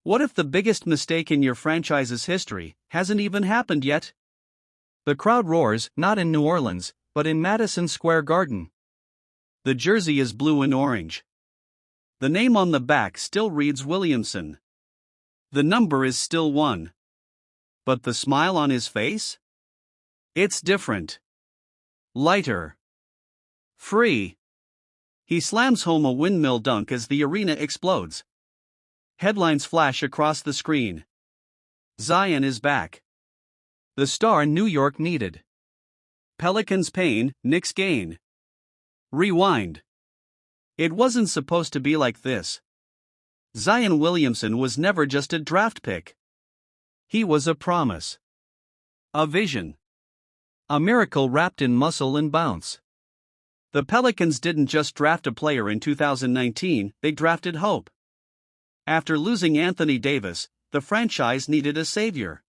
What if the biggest mistake in your franchise's history hasn't even happened yet? The crowd roars, not in New Orleans, but in Madison Square Garden. The jersey is blue and orange. The name on the back still reads Williamson. The number is still 1. But the smile on his face? It's different. Lighter. Free. He slams home a windmill dunk as the arena explodes. Headlines flash across the screen. Zion is back. The star New York needed. Pelicans pain, Knicks gain. Rewind. It wasn't supposed to be like this. Zion Williamson was never just a draft pick. He was a promise. A vision. A miracle wrapped in muscle and bounce. The Pelicans didn't just draft a player in 2019, they drafted hope. After losing Anthony Davis, the franchise needed a savior.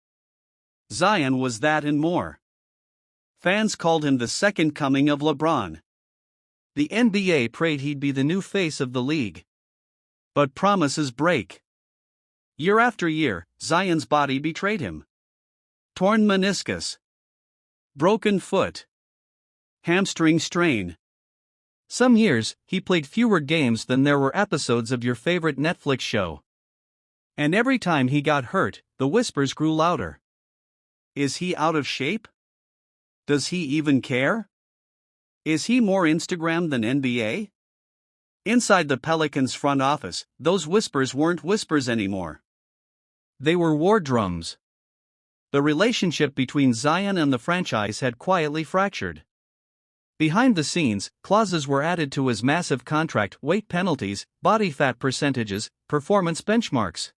Zion was that and more. Fans called him the second coming of LeBron. The NBA prayed he'd be the new face of the league. But promises break. Year after year, Zion's body betrayed him. Torn meniscus. Broken foot. Hamstring strain. Some years, he played fewer games than there were episodes of your favorite Netflix show. And every time he got hurt, the whispers grew louder. Is he out of shape? Does he even care? Is he more Instagram than NBA? Inside the Pelicans front office, those whispers weren't whispers anymore. They were war drums. The relationship between Zion and the franchise had quietly fractured. Behind the scenes, clauses were added to his massive contract: weight penalties, body fat percentages, performance benchmarks.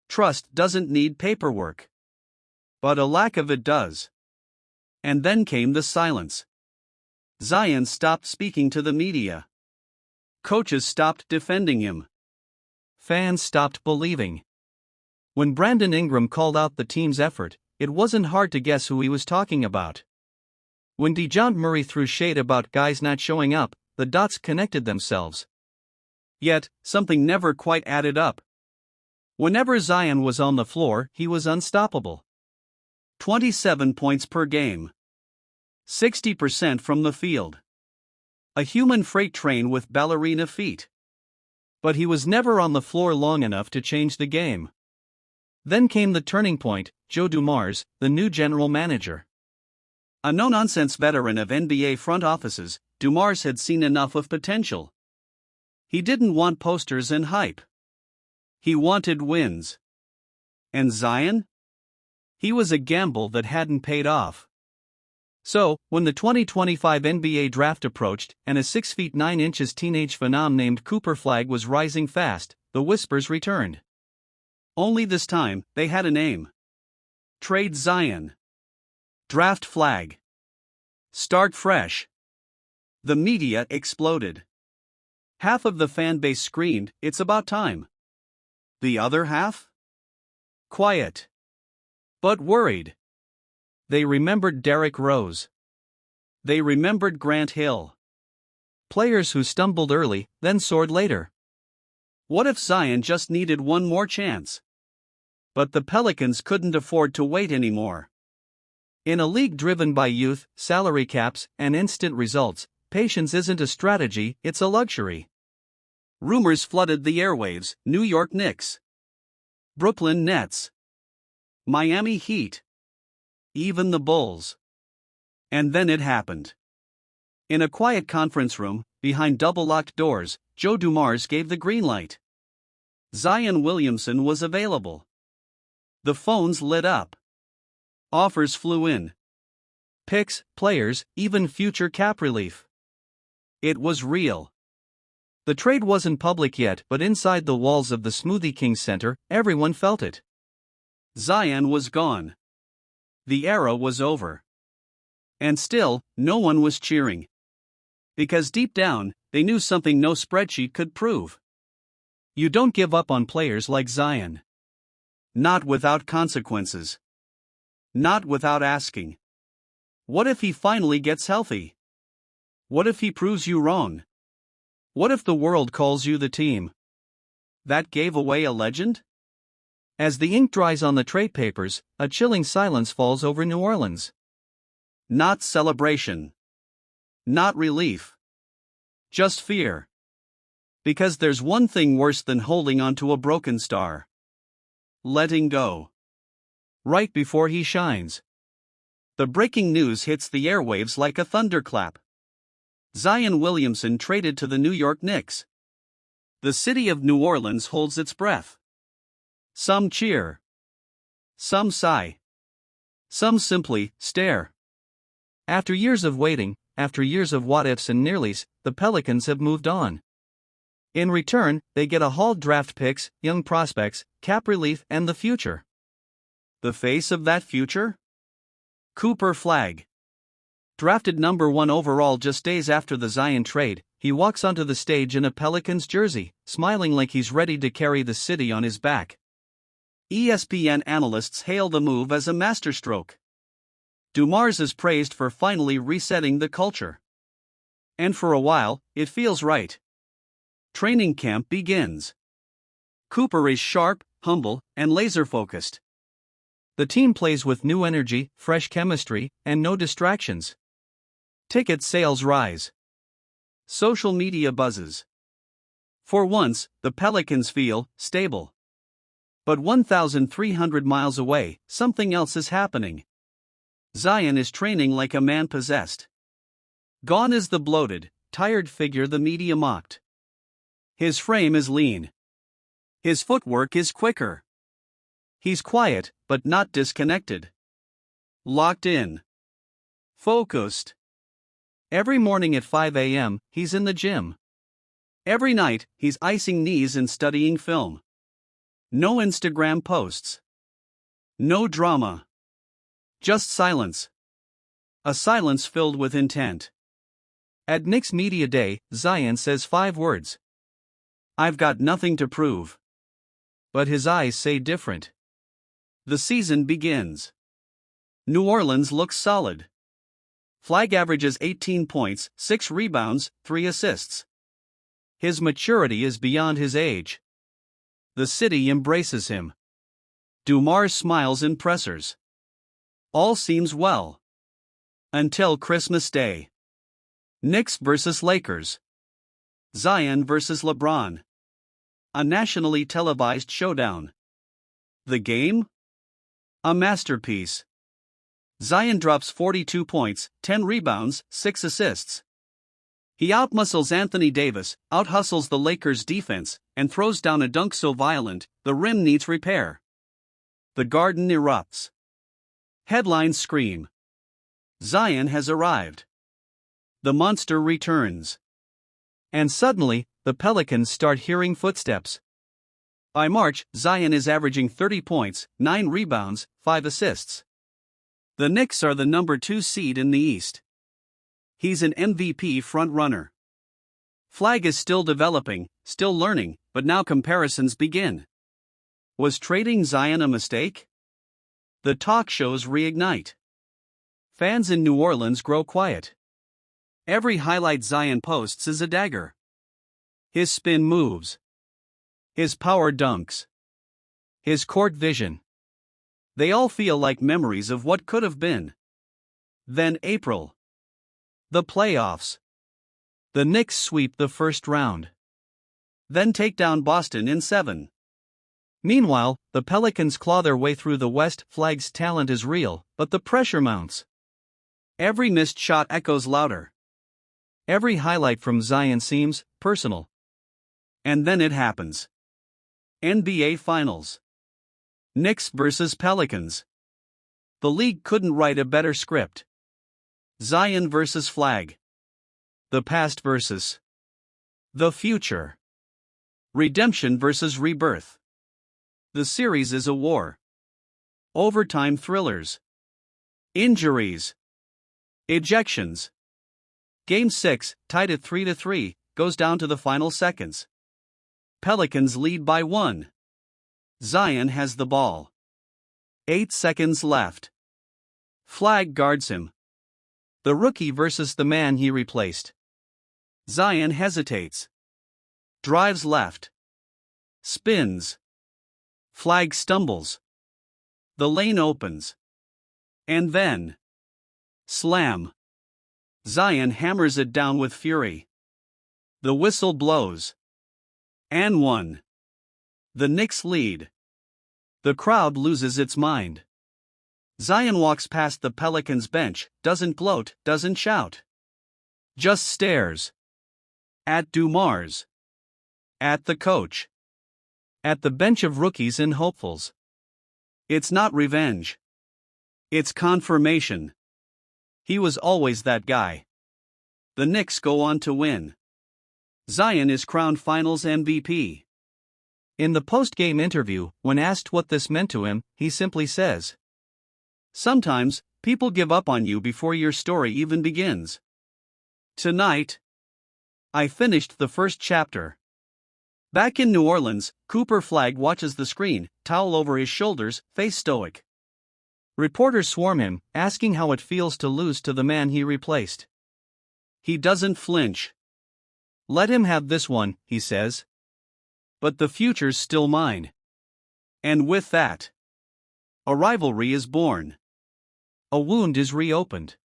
Trust doesn't need paperwork. But a lack of it does. And then came the silence. Zion stopped speaking to the media. Coaches stopped defending him. Fans stopped believing. When Brandon Ingram called out the team's effort, it wasn't hard to guess who he was talking about. When DeJounte Murray threw shade about guys not showing up, the dots connected themselves. Yet, something never quite added up. Whenever Zion was on the floor, he was unstoppable. 27 points per game. 60% from the field. A human freight train with ballerina feet. But he was never on the floor long enough to change the game. Then came the turning point: Joe Dumars, the new general manager. A no-nonsense veteran of NBA front offices, Dumars had seen enough of potential. He didn't want posters and hype. He wanted wins. And Zion? He was a gamble that hadn't paid off. So, when the 2025 NBA draft approached, and a 6 feet 9 inches teenage phenom named Cooper Flagg was rising fast, the whispers returned. Only this time, they had a name. Trade Zion. Draft Flagg. Start fresh. The media exploded. Half of the fan base screamed, "It's about time." The other half? Quiet. But worried. They remembered Derrick Rose. They remembered Grant Hill. Players who stumbled early, then soared later. What if Zion just needed one more chance? But the Pelicans couldn't afford to wait anymore. In a league driven by youth, salary caps, and instant results, patience isn't a strategy, it's a luxury. Rumors flooded the airwaves: New York Knicks, Brooklyn Nets, Miami Heat, even the Bulls. And then it happened. In a quiet conference room, behind double-locked doors, Joe Dumars gave the green light. Zion Williamson was available. The phones lit up. Offers flew in. Picks, players, even future cap relief. It was real. The trade wasn't public yet, but inside the walls of the Smoothie King Center, everyone felt it. Zion was gone. The era was over. And still, no one was cheering. Because deep down, they knew something no spreadsheet could prove. You don't give up on players like Zion. Not without consequences. Not without asking. What if he finally gets healthy? What if he proves you wrong? What if the world calls you the team that gave away a legend? As the ink dries on the trade papers, a chilling silence falls over New Orleans. Not celebration. Not relief. Just fear. Because there's one thing worse than holding onto a broken star. Letting go. Right before he shines. The breaking news hits the airwaves like a thunderclap. Zion Williamson traded to the New York Knicks. The city of New Orleans holds its breath. Some cheer. Some sigh. Some simply stare. After years of waiting, after years of what-ifs and nearlies, the Pelicans have moved on. In return, they get a haul draft picks, young prospects, cap relief, and the future. The face of that future? Cooper Flagg. Drafted number 1 overall just days after the Zion trade, he walks onto the stage in a Pelicans jersey, smiling like he's ready to carry the city on his back. ESPN analysts hail the move as a masterstroke. Dumars is praised for finally resetting the culture. And for a while, it feels right. Training camp begins. Cooper is sharp, humble, and laser-focused. The team plays with new energy, fresh chemistry, and no distractions. Ticket sales rise. Social media buzzes. For once, the Pelicans feel stable. But 1,300 miles away, something else is happening. Zion is training like a man possessed. Gone is the bloated, tired figure the media mocked. His frame is lean. His footwork is quicker. He's quiet, but not disconnected. Locked in. Focused. Every morning at 5 a.m., he's in the gym. Every night, he's icing knees and studying film. No Instagram posts. No drama. Just silence. A silence filled with intent. At Knicks Media Day, Zion says 5 words. I've got nothing to prove. But his eyes say different. The season begins. New Orleans looks solid. Flagg averages 18 points, 6 rebounds, 3 assists. His maturity is beyond his age. The city embraces him. Dumars smiles in pressers. All seems well. Until Christmas Day. Knicks vs. Lakers. Zion vs. LeBron. A nationally televised showdown. The game? A masterpiece. Zion drops 42 points, 10 rebounds, 6 assists. He outmuscles Anthony Davis, outhustles the Lakers' defense, and throws down a dunk so violent, the rim needs repair. The Garden erupts. Headlines scream. Zion has arrived. The monster returns. And suddenly, the Pelicans start hearing footsteps. By March, Zion is averaging 30 points, 9 rebounds, 5 assists. The Knicks are the number 2 seed in the East. He's an MVP frontrunner. Flagg is still developing, still learning, but now comparisons begin. Was trading Zion a mistake? The talk shows reignite. Fans in New Orleans grow quiet. Every highlight Zion posts is a dagger. His spin moves. His power dunks. His court vision. They all feel like memories of what could have been. Then April. The playoffs. The Knicks sweep the first round. Then take down Boston in 7. Meanwhile, the Pelicans claw their way through the West. Flagg's talent is real, but the pressure mounts. Every missed shot echoes louder. Every highlight from Zion seems personal. And then it happens. NBA Finals. Knicks vs. Pelicans. The league couldn't write a better script. Zion vs. Flagg. The past versus the future. Redemption vs. rebirth. The series is a war. Overtime thrillers. Injuries. Ejections. Game 6, tied at 3-3, goes down to the final seconds. Pelicans lead by 1. Zion has the ball. 8 seconds left. Flagg guards him. The rookie versus the man he replaced. Zion hesitates. Drives left. Spins. Flag stumbles. The lane opens. And then. Slam. Zion hammers it down with fury. The whistle blows. And 1. The Knicks lead. The crowd loses its mind. Zion walks past the Pelicans bench, doesn't gloat, doesn't shout. Just stares. At Dumars. At the coach. At the bench of rookies and hopefuls. It's not revenge. It's confirmation. He was always that guy. The Knicks go on to win. Zion is crowned Finals MVP. In the post-game interview, when asked what this meant to him, he simply says, "Sometimes, people give up on you before your story even begins. Tonight, I finished the first chapter." Back in New Orleans, Cooper Flagg watches the screen, towel over his shoulders, face stoic. Reporters swarm him, asking how it feels to lose to the man he replaced. He doesn't flinch. "Let him have this one," he says. "But the future's still mine." And with that, a rivalry is born. A wound is reopened.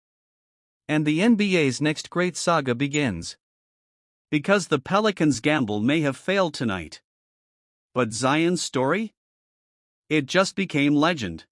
And the NBA's next great saga begins. Because the Pelicans' gamble may have failed tonight. But Zion's story? It just became legend.